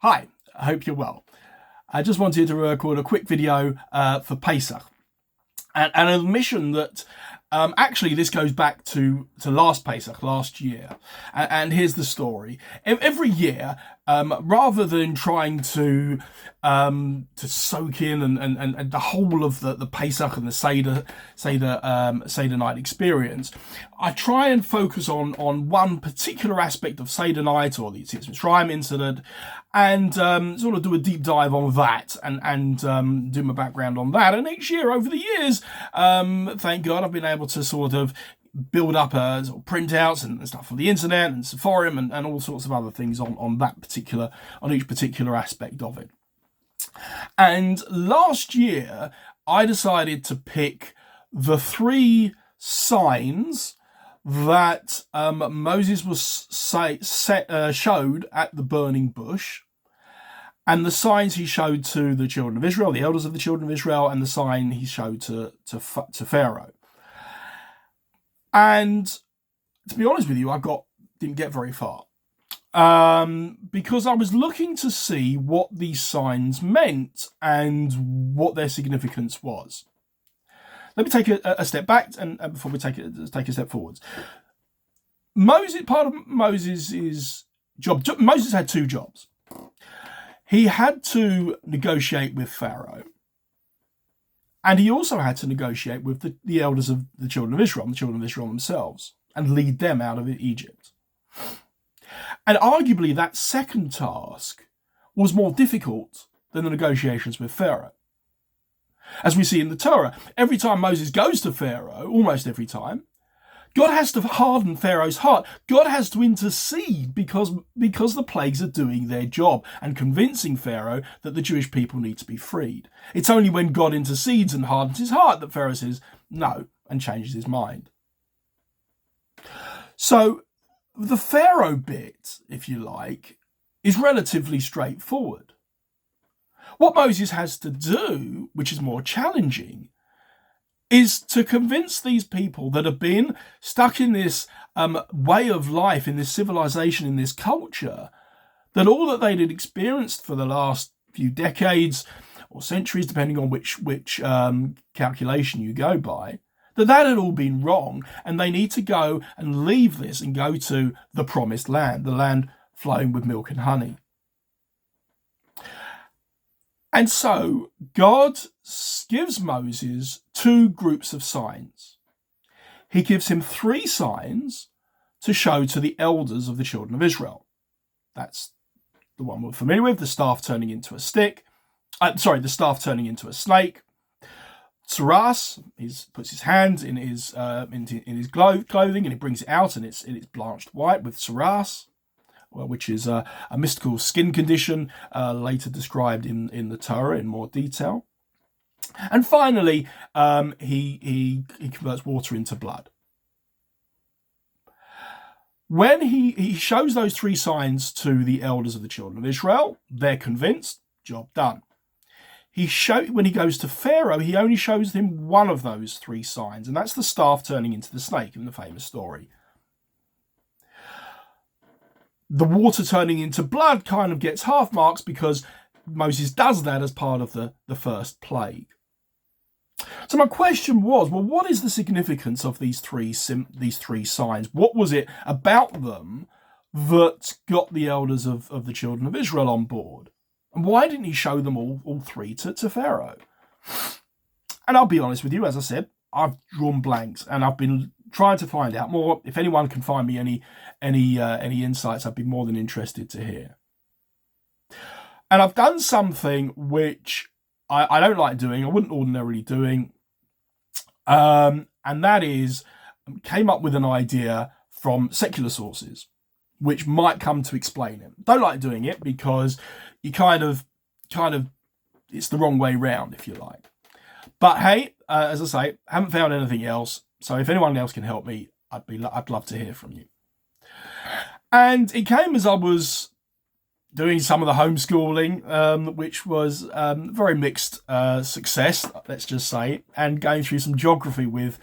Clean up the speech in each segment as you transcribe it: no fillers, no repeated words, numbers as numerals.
Hi, I hope you're well. I just wanted to record a quick video for Pesach. And an admission that actually this goes back to last Pesach, last year. And here's the story. Every year, rather than trying to soak in and the whole of the Pesach and the Seder night experience, I try and focus on one particular aspect of Seder night or the Yetzias Mitzrayim incident, and sort of do a deep dive on that and do my background on that. And each year over the years, thank God, I've been able to sort of build up sort of printouts and stuff on the internet and forum and all sorts of other things on each particular aspect of it. And last year, I decided to pick the three signs that Moses was showed at the burning bush, and the signs he showed to the children of Israel, the elders of the children of Israel, and the sign he showed to Pharaoh. And to be honest with you, didn't get very far, because I was looking to see what these signs meant and what their significance was. Let me take a step back and before we take a step forwards. Part of Moses' job. Moses had two jobs. He had to negotiate with Pharaoh, and he also had to negotiate with the elders of the children of Israel, the children of Israel themselves, and lead them out of Egypt. And arguably that second task was more difficult than the negotiations with Pharaoh. As we see in the Torah, every time Moses goes to Pharaoh, almost every time, God has to harden Pharaoh's heart. God has to intercede because the plagues are doing their job and convincing Pharaoh that the Jewish people need to be freed. It's only when God intercedes and hardens his heart that Pharaoh says no and changes his mind. So the Pharaoh bit, if you like, is relatively straightforward. What Moses has to do, which is more challenging, is to convince these people that have been stuck in this way of life, in this civilization, in this culture, that all that they'd experienced for the last few decades or centuries, depending on which calculation you go by, that had all been wrong, and they need to go and leave this and go to the promised land, the land flowing with milk and honey. And so God gives Moses two groups of signs. He gives him three signs to show to the elders of the children of Israel. That's the one we're familiar with, the staff turning into a stick. The staff turning into a snake. Tsaras, he puts his hand in his clothing and he brings it out, and it's blanched white with tsaras, which is a mystical skin condition later described in the Torah in more detail. And finally, he converts water into blood. When he shows those three signs to the elders of the children of Israel, they're convinced, job done. When he goes to Pharaoh, he only shows him one of those three signs, and that's the staff turning into the snake in the famous story. The water turning into blood kind of gets half marks because Moses does that as part of the first plague. So my question was, well, what is the significance of these three signs? What was it about them that got the elders of the children of Israel on board? And why didn't he show them all three to Pharaoh? And I'll be honest with you, as I said, I've drawn blanks and I've been trying to find out more. If anyone can find me any insights, I'd be more than interested to hear. And I've done something which I don't like doing, I wouldn't ordinarily doing, and that is came up with an idea from secular sources, which might come to explain it. Don't like doing it because you kind of it's the wrong way round, if you like. But hey, as I say, haven't found anything else. So if anyone else can help me, I'd love to hear from you. And it came as I was doing some of the homeschooling, which was very mixed success, let's just say, and going through some geography with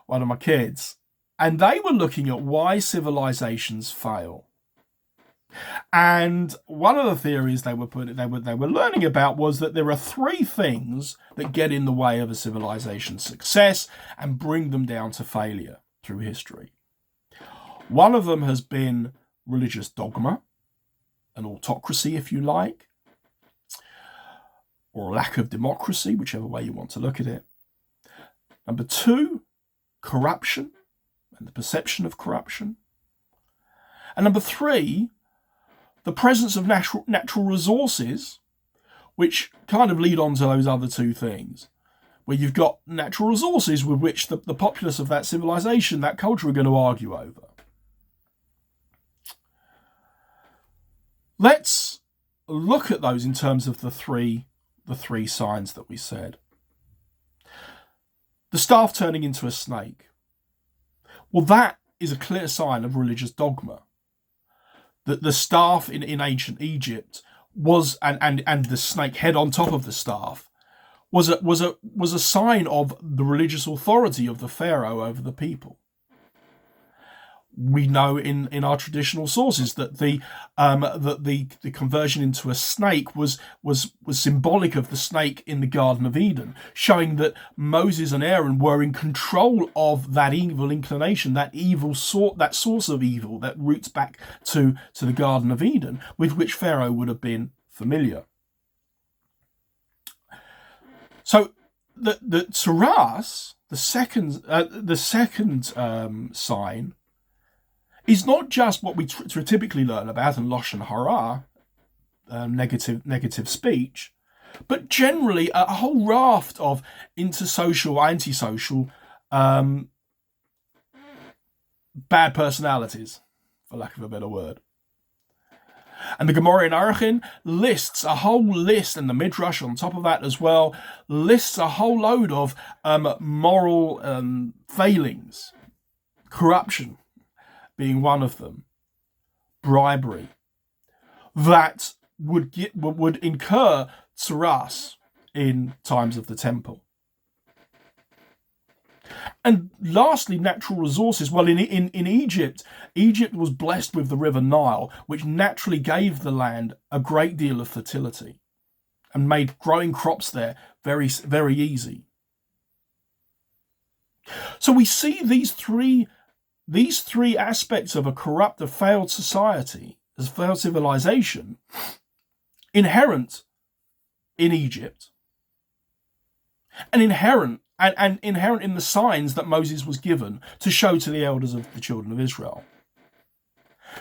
one of my kids. And they were looking at why civilizations fail. And one of the theories they were learning about was that there are three things that get in the way of a civilization's success and bring them down to failure through history. One of them has been religious dogma, an autocracy, if you like, or a lack of democracy, whichever way you want to look at it. Number two, corruption and the perception of corruption. And number three, the presence of natural resources, which kind of lead on to those other two things, where you've got natural resources with which the populace of that civilization, that culture, are going to argue over. Let's look at those in terms of the three signs that we said. The staff turning into a snake. Well, that is a clear sign of religious dogma. That the staff in ancient Egypt was, and the snake head on top of the staff was a sign of the religious authority of the pharaoh over the people. We know in our traditional sources that the conversion into a snake was symbolic of the snake in the Garden of Eden, showing that Moses and Aaron were in control of that evil inclination, that source of evil that roots back to the Garden of Eden, with which Pharaoh would have been familiar. So the Tsaras, the second sign, is not just what we typically learn about in Lashon Hara, negative speech, but generally a whole raft of intersocial, antisocial, bad personalities, for lack of a better word. And the Gemara in Arachin lists a whole list, and the Midrash on top of that as well, lists a whole load of moral failings, corruption being one of them, bribery, that would incur tsaras in times of the temple. And lastly, natural resources. Well, in Egypt was blessed with the river Nile, which naturally gave the land a great deal of fertility and made growing crops there very, very easy. So we see these three aspects of a corrupt, a failed society, a failed civilization, inherent in Egypt, and inherent in the signs that Moses was given to show to the elders of the children of Israel.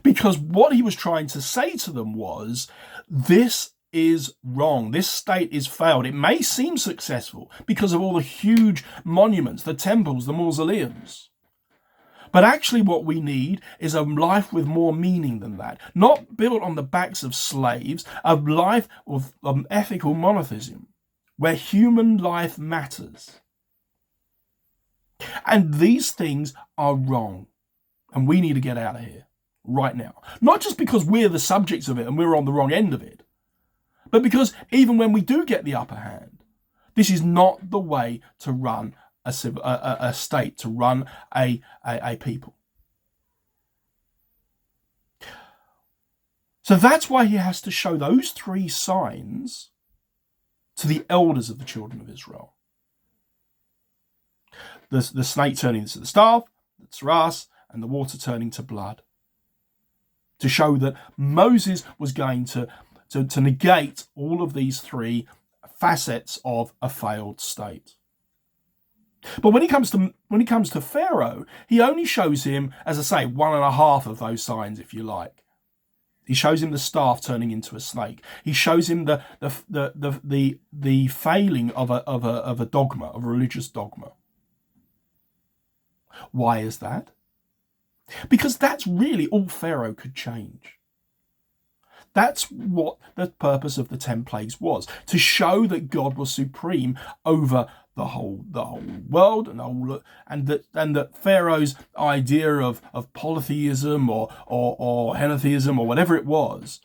Because what he was trying to say to them was, this is wrong. This state is failed. It may seem successful because of all the huge monuments, the temples, the mausoleums. But actually what we need is a life with more meaning than that. Not built on the backs of slaves, a life of ethical monotheism, where human life matters. And these things are wrong. And we need to get out of here right now. Not just because we're the subjects of it and we're on the wrong end of it, but because even when we do get the upper hand, this is not the way to run a state, to run a people. So that's why he has to show those three signs to the elders of the children of Israel. The snake turning into the staff, the tsaras, and the water turning to blood. To show that Moses was going to negate all of these three facets of a failed state. But when he comes to Pharaoh, he only shows him, as I say, 1.5 of those signs, if you like. He shows him the staff turning into a snake. He shows him the failing of a dogma, of a religious dogma. Why is that? Because that's really all Pharaoh could change. That's what the purpose of the 10 plagues was, to show that God was supreme over the whole world, and that Pharaoh's idea of polytheism or henotheism or whatever it was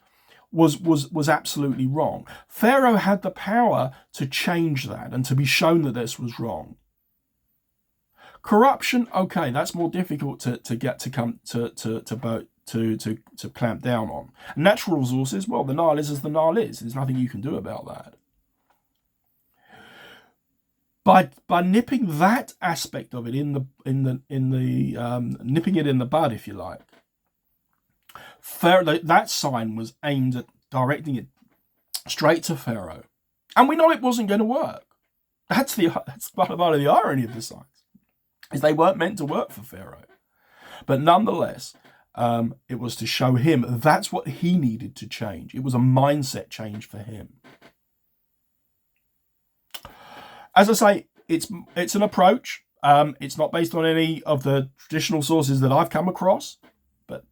absolutely wrong. Pharaoh had the power to change that and to be shown that this was wrong. Corruption, okay, that's more difficult to to clamp down on. Natural resources, well, the Nile is as the Nile is. There's nothing you can do about that. By nipping that aspect of it nipping it in the bud, if you like, Pharaoh, that sign was aimed at directing it straight to Pharaoh, and we know it wasn't going to work. That's part of the irony of the signs, is they weren't meant to work for Pharaoh, but nonetheless, it was to show him that's what he needed to change. It was a mindset change for him. As I say, it's an approach. It's not based on any of the traditional sources that I've come across, but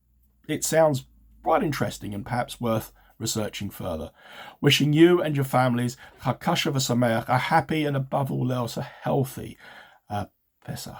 it sounds quite interesting and perhaps worth researching further. Wishing you and your families a happy and above all else a healthy Pesach.